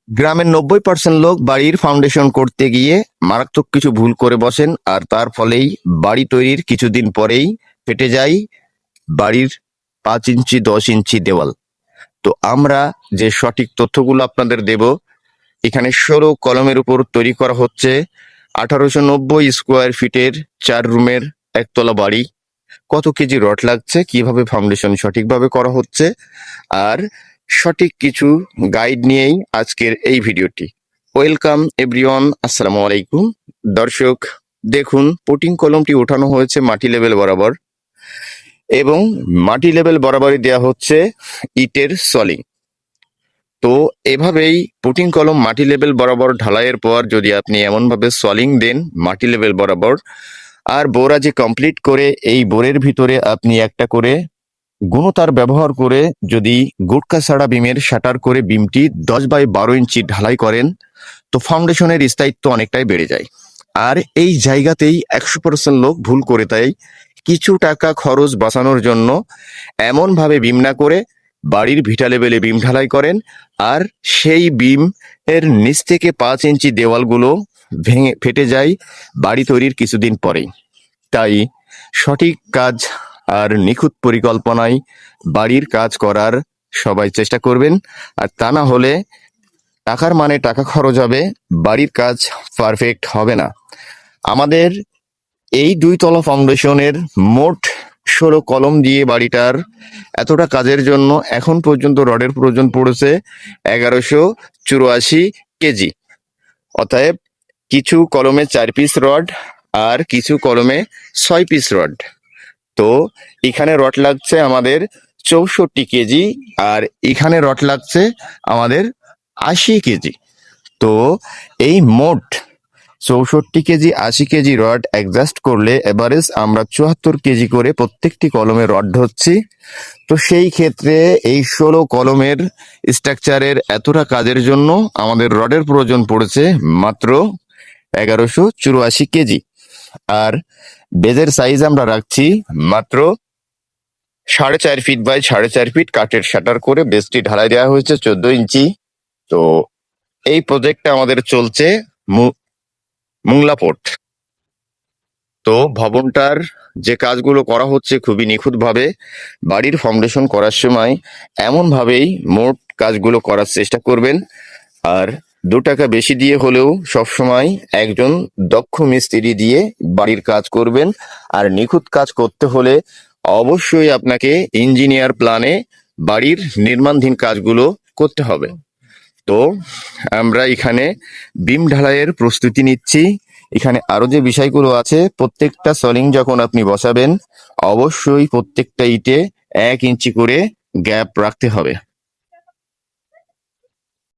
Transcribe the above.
গ্রামের 90% লোক বাড়ির ফাউন্ডেশন করতে গিয়ে মারাত্মক কিছু ভুল করে বসেন, আর তার ফলেই বাড়ি তৈরির কিছুদিন পরেই ফেটে যায় বাড়ির 5 ইঞ্চি 10 ইঞ্চি দেওয়াল। তো আমরা যে সঠিক তথ্যগুলো আপনাদের দেব, এখানে 16 কলমের উপর তৈরি করা হচ্ছে 1890 স্কোয়ার ফিটের 4 রুমের একতলা বাড়ি। কত কেজি রড লাগছে, কিভাবে ফাউন্ডেশন সঠিকভাবে করা হচ্ছে, আর সঠিক কিছু গাইড নিয়েই আজকের এই ভিডিওটি। ওয়েলকাম এভরিওয়ান, আসসালামু আলাইকুম। দর্শক দেখুন, পুটিং কলমটি ওঠানো হয়েছে মাটি লেভেল বরাবর এবং মাটি লেভেল বরাবরই দেওয়া হচ্ছে ইটের সলিং। তো এভাবেই পুটিং কলম মাটি লেভেল বরাবর ঢালাইয়ের পর যদি আপনি এমনভাবে সলিং দেন মাটি লেভেল বরাবর, আর বোরাজি কমপ্লিট করে এই বোরের ভিতরে আপনি একটা করে গুণতার ব্যবহার করে যদি গুটকা ছাড়া বিমের শাটার করে বিমটি 10 বাই 12 ইঞ্চি ঢালাই করেন, তো ফাউন্ডেশনের স্থায়িত্ব অনেকটাই বেড়ে যায়। আর এই জায়গাতেই 100% লোক ভুল করে, তাই কিছু টাকা খরচ বাঁচানোর জন্য এমনভাবে বিম না করে বাড়ির ভিটা লেভেলে বিম ঢালাই করেন, আর সেই বিম এর নিচ থেকে 5 ইঞ্চি দেওয়ালগুলো ভেঙে ফেটে যায় বাড়ি তৈরির কিছুদিন পরেই। তাই সঠিক কাজ আর নিখুঁত পরিকল্পনায় বাড়ির কাজ করার সবাই চেষ্টা করবেন, আর তা না হলে টাকার মানে টাকা খরচ হবে, বাড়ির কাজ পারফেক্ট হবে না। আমাদের এই 2 তলা ফাউন্ডেশনের মোট 16 কলম দিয়ে বাড়িটার এতটা কাজের জন্য এখন পর্যন্ত রডের প্রয়োজন পড়েছে 1184 কেজি। অতএব কিছু কলমে 4 পিস রড আর কিছু কলমে 6 পিস রড। তো এখানে রড লাগছে আমাদের 64 কেজি, আর এখানে রড লাগছে আমাদের 80 কেজি। তো এই মোট 64 কেজি 80 কেজি রড অ্যাডজাস্ট করলে এভারেজ আমরা 74 কেজি করে প্রত্যেকটি কলমে রড ধরছি। তো সেই ক্ষেত্রে এই 16 কলমের স্ট্রাকচারের এতটা কাজের জন্য আমাদের রডের প্রয়োজন পড়েছে মাত্র 1184 কেজি। আর বেজের সাইজ আমরা রাখছি মাত্র 4.5 ফিট বাই 4.5 ফিট কাঠের শাটার করে বেসটি ঢালাই দেওয়া হয়েছে 14 ইঞ্চি। তো এই প্রজেক্টটা আমাদের চলছে মুংলাপোর্ট। তো ভবনটার যে কাজগুলো করা হচ্ছে খুবই নিখুঁতভাবে। বাড়ির ফাউন্ডেশন করার সময় এমনভাবেই মোট কাজগুলো করার চেষ্টা করবেন, আর 2 টাকা বেশি দিয়ে হলেও সবসময় একজন দক্ষ মিস্ত্রি দিয়ে বাড়ির কাজ করবেন। আর নিখুঁত কাজ করতে হলে অবশ্যই আপনাকে ইঞ্জিনিয়ার প্ল্যানে বাড়ির নির্মাণাধীন কাজগুলো করতে হবে। তো আমরা এখানে বিম ঢালাইয়ের প্রস্তুতি নিচ্ছি। এখানে আরো যে বিষয়গুলো আছে, প্রত্যেকটা সলিং যখন আপনি বসাবেন অবশ্যই প্রত্যেকটা ইটে 1 ইঞ্চি করে গ্যাপ রাখতে হবে।